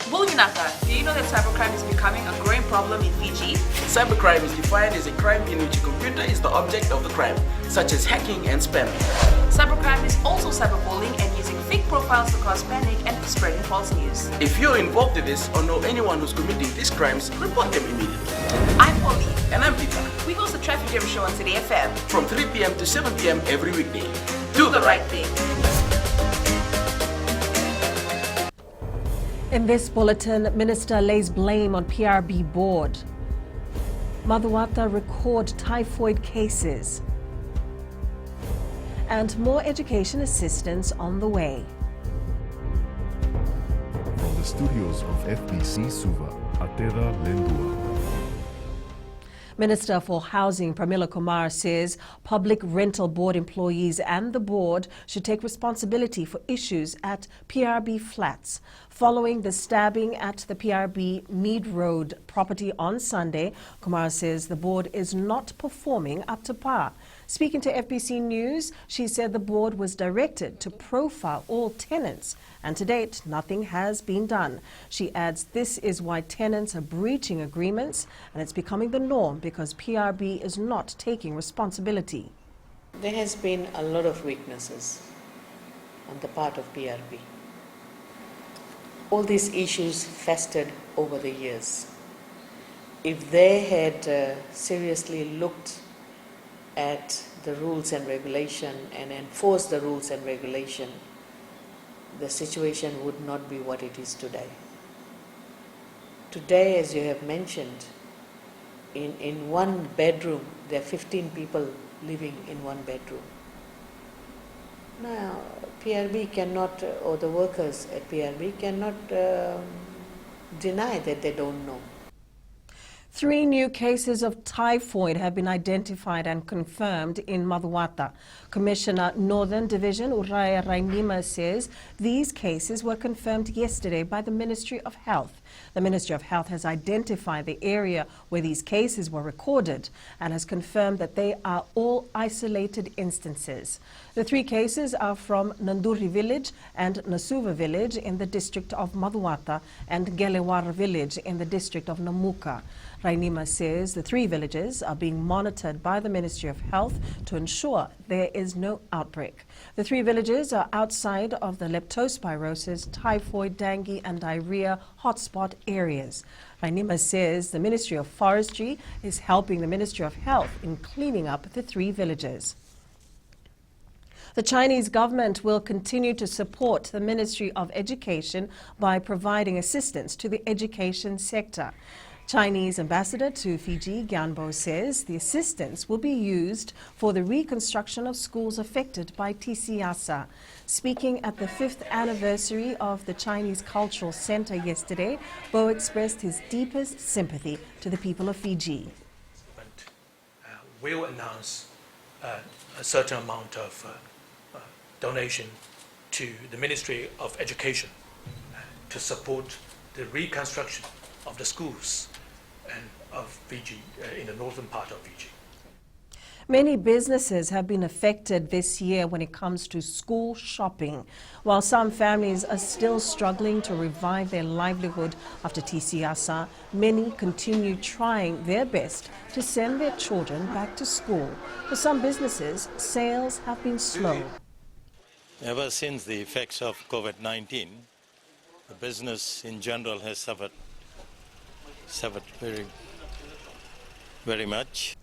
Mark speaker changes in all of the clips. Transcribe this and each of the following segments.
Speaker 1: Bulginaka, do you know that cybercrime is becoming a growing problem in Fiji?
Speaker 2: Cybercrime is defined as a crime in which a computer is the object of the crime, such as hacking and spamming.
Speaker 1: Cybercrime is also cyberbullying and using fake profiles to cause panic and spreading false news.
Speaker 2: If you're involved in this or know anyone who's committing these crimes, report them immediately.
Speaker 1: I'm Polly.
Speaker 2: And I'm Peter.
Speaker 1: We host the Traffic Jam Show on City FM.
Speaker 2: From 3 p.m. to 7 p.m. every weekday.
Speaker 1: Do the right thing.
Speaker 3: In this bulletin, Minister lays blame on PRB board. Madhuwata record typhoid cases. And more education assistance on the way.
Speaker 4: From the studios of FBC Suva, Atera Lendua.
Speaker 3: Minister for Housing Pramila Kumar says public rental board employees and the board should take responsibility for issues at PRB flats. Following the stabbing at the PRB Mead Road property on Sunday, Kumar says the board is not performing up to par. Speaking to FBC News, she said the board was directed to profile all tenants, and to date, nothing has been done. She adds this is why tenants are breaching agreements, and it's becoming the norm because PRB is not taking responsibility.
Speaker 5: There has been a lot of weaknesses on the part of PRB. All these issues festered over the years. If they had seriously looked at the rules and regulation and enforced the rules and regulation, the situation would not be what it is today. Today, as you have mentioned, in one bedroom, there are 15 people living in one bedroom. Now, PRB cannot, or the workers at PRB cannot deny that they don't know.
Speaker 3: 3 new cases of typhoid have been identified and confirmed in Madhuwata. Commissioner Northern Division Uraya Rainima says these cases were confirmed yesterday by the Ministry of Health. The Ministry of Health has identified the area where these cases were recorded and has confirmed that they are all isolated instances. The 3 cases are from Nanduri village and Nasuva village in the district of Madhuwata and Gelewar village in the district of Namuka. Rainima says the 3 villages are being monitored by the Ministry of Health to ensure there is no outbreak. The 3 villages are outside of the leptospirosis, typhoid, dengue and diarrhea hotspot areas. Rainima says the Ministry of Forestry is helping the Ministry of Health in cleaning up the 3 villages. The Chinese government will continue to support the Ministry of Education by providing assistance to the education sector. Chinese ambassador to Fiji, Gyanbo, says the assistance will be used for the reconstruction of schools affected by TCASA. Speaking at the 5th anniversary of the Chinese Cultural Center yesterday, Bo expressed his deepest sympathy to the people of Fiji.
Speaker 6: Will announce a certain amount of donation to the Ministry of Education to support the reconstruction of the schools and of Fiji, in the northern part of Fiji.
Speaker 3: Many businesses have been affected this year when it comes to school shopping. While some families are still struggling to revive their livelihood after TCASA, many continue trying their best to send their children back to school. For some businesses, sales have been slow.
Speaker 7: Ever since the effects of COVID-19, the business in general has suffered very much.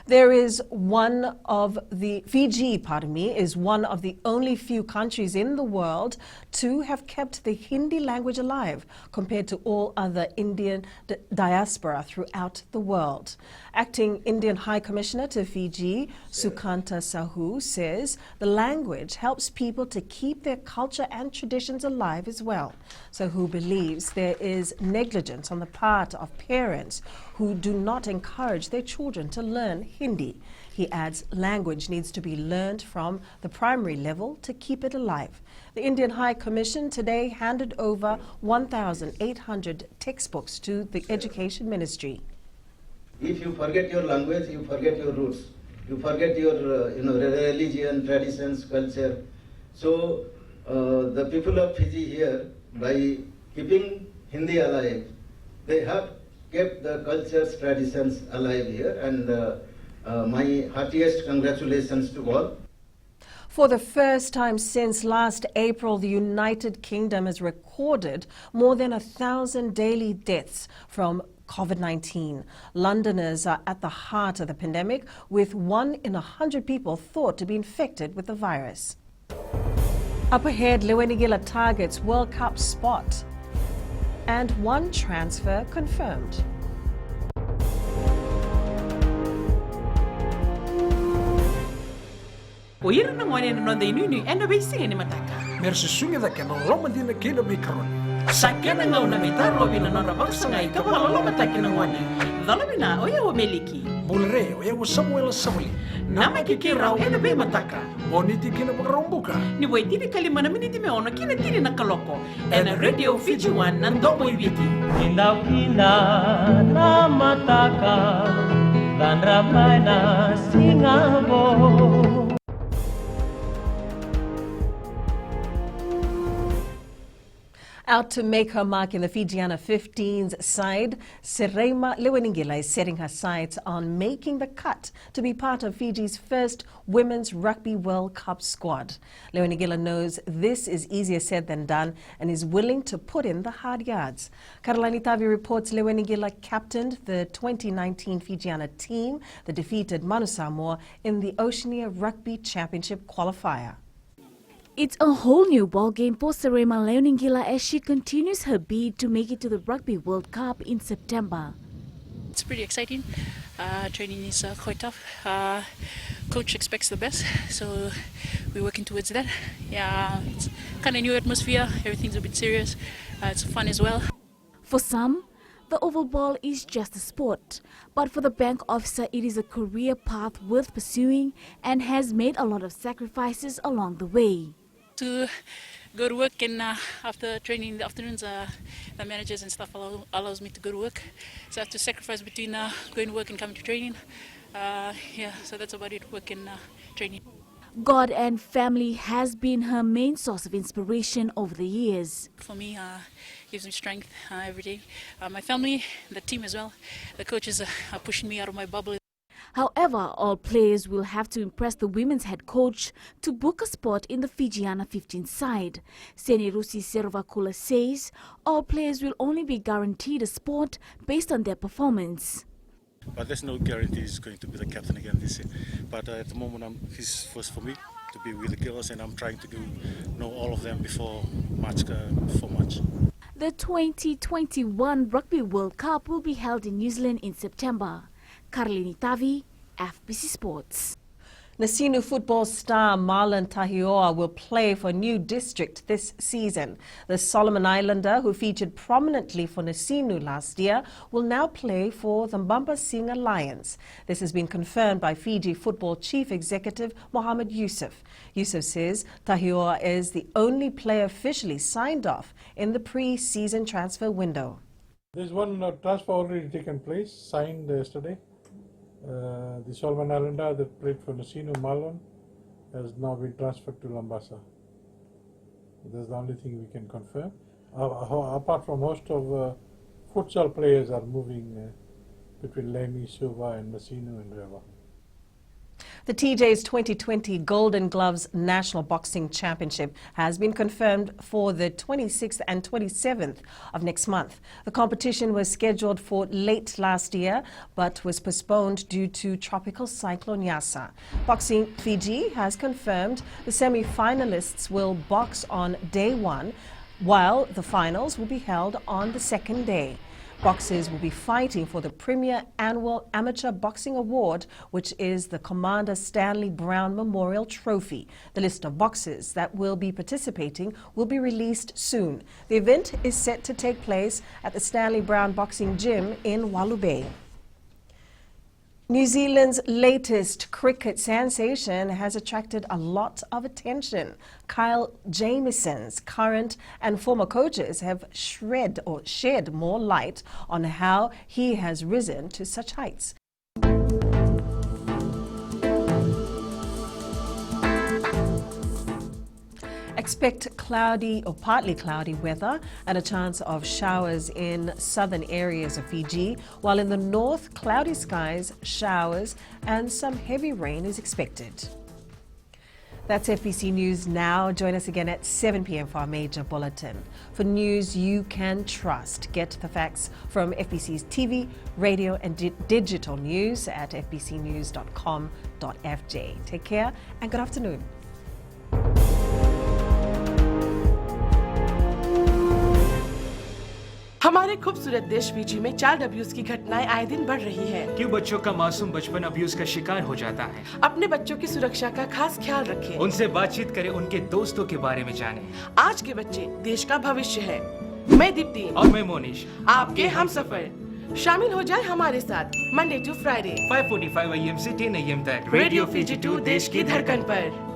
Speaker 3: There is Fiji, is one of the only few countries in the world to have kept the Hindi language alive compared to all other Indian diaspora throughout the world. Acting Indian High Commissioner to Fiji, Sukanta Sahu, says the language helps people to keep their culture and traditions alive as well. Sahu believes there is negligence on the part of parents who do not encourage their children to learn Hindi. He adds language needs to be learned from the primary level to keep it alive. The Indian High Commission today handed over 1,800 textbooks to the Education Ministry.
Speaker 8: If you forget your language, you forget your roots. You forget your religion, traditions, culture. So the people of Fiji here, by keeping Hindi alive. They have kept the cultures, traditions alive here, and my heartiest congratulations to all.
Speaker 3: For the first time since last April, the United Kingdom has recorded more than 1,000 daily deaths from COVID-19. Londoners are at the heart of the pandemic, with 1 in 100 people thought to be infected with the virus. Up ahead, Lewenigila targets World Cup spot, and 1 transfer confirmed.
Speaker 9: Oira na ngwane na nonda inuni ena beisinga ni mataka.
Speaker 10: Mersusunga da kena loma dina kena bikaron.
Speaker 9: Sakena ngau na mitaro bina nora baksanga ika wala loma taki na ngwane. Dhalabina oya wa meliki.
Speaker 10: Bulre oya wa Samuel Samuli.
Speaker 9: Nama kikirau ena be mataka.
Speaker 10: Boniti kena bakarombuka.
Speaker 9: Ni wai tiri kalima na miniti me ono kina tiri na kaloko. Ena radio Fiji One na ndomo iwiki.
Speaker 11: Indau kina na mataka. Dan ramai na singabo.
Speaker 3: Out to make her mark in the Fijiana 15s side, Serema Leweningila is setting her sights on making the cut to be part of Fiji's first Women's Rugby World Cup squad. Leweningila knows this is easier said than done and is willing to put in the hard yards. Karolani Tavi reports Leweningila captained the 2019 Fijiana team that defeated Manu Samoa in the Oceania Rugby Championship qualifier.
Speaker 12: It's a whole new ballgame for Serema Leoningila as she continues her bid to make it to the Rugby World Cup in September.
Speaker 13: It's pretty exciting. Training is quite tough. Coach expects the best, so we're working towards that. Yeah, it's kind of new atmosphere. Everything's a bit serious. It's fun as well.
Speaker 12: For some, the oval ball is just a sport, but for the bank officer, it is a career path worth pursuing and has made a lot of sacrifices along the way.
Speaker 13: To go to work and after training in the afternoons, the managers and stuff allows me to go to work. So I have to sacrifice between going to work and coming to training. Yeah, so that's about it, work and training.
Speaker 12: God and family has been her main source of inspiration over the years.
Speaker 13: For me, gives me strength every day. My family, the team as well, the coaches are pushing me out of my bubble.
Speaker 12: However, all players will have to impress the women's head coach to book a spot in the Fijiana 15 side. Senirusi Servakula says all players will only be guaranteed a spot based on their performance.
Speaker 14: But there's no guarantee he's going to be the captain again this year. But at the moment, it's first for me to be with the girls, and I'm trying to know all of them before March.
Speaker 12: The 2021 Rugby World Cup will be held in New Zealand in September. Karolini Tavi, FBC Sports.
Speaker 3: Nasinu football star Marlon Tahioa will play for New District this season. The Solomon Islander, who featured prominently for Nasinu last year, will now play for the Mbamba Lions. This has been confirmed by Fiji Football Chief Executive Mohammed Yusuf. Yusuf says Tahioa is the only player officially signed off in the pre-season transfer window.
Speaker 15: There's one transfer already taken place, signed yesterday. The Solomon Islander that played for Nasinu, Marlon, has now been transferred to Lambasa. That's the only thing we can confirm. Apart from most of futsal players are moving between Lemi, Suva and Nasinu and Rewa.
Speaker 3: The TJ's 2020 Golden Gloves National Boxing Championship has been confirmed for the 26th and 27th of next month. The competition was scheduled for late last year, but was postponed due to Tropical Cyclone Yasa. Boxing Fiji has confirmed the semi-finalists will box on day 1, while the finals will be held on the second day. Boxers will be fighting for the Premier Annual Amateur Boxing Award, which is the Commander Stanley Brown Memorial Trophy. The list of boxers that will be participating will be released soon. The event is set to take place at the Stanley Brown Boxing Gym in Walu Bay. New Zealand's latest cricket sensation has attracted a lot of attention. Kyle Jamieson's current and former coaches have shed more light on how he has risen to such heights. A Expect cloudy or partly cloudy weather and a chance of showers in southern areas of Fiji, while in the north, cloudy skies, showers and some heavy rain is expected. That's FBC News now. Join us again at 7 p.m. for our major bulletin. For news you can trust, get the facts from FBC's TV, radio and digital news at fbcnews.com.fj. Take care and good afternoon.
Speaker 16: हमारे खूबसूरत देश Fiji में child abuse की घटनाएं आए दिन बढ़ रही हैं।
Speaker 17: क्यों बच्चों का मासूम बचपन अब्यूज का शिकार हो जाता है?
Speaker 16: अपने बच्चों की सुरक्षा का खास ख्याल रखें।
Speaker 17: उनसे बातचीत करें, उनके दोस्तों के बारे में जानें।
Speaker 16: आज के बच्चे देश का भविष्य है। मैं दीप्ति
Speaker 17: और मैं मोनिश,
Speaker 16: आपके हमसफर। शामिल हो जाए हमारे साथ मंडे टू फ्राइडे
Speaker 17: 5:45 AM से 10 AM तक
Speaker 16: रेडियो फिजी 2 देश की धड़कन पर।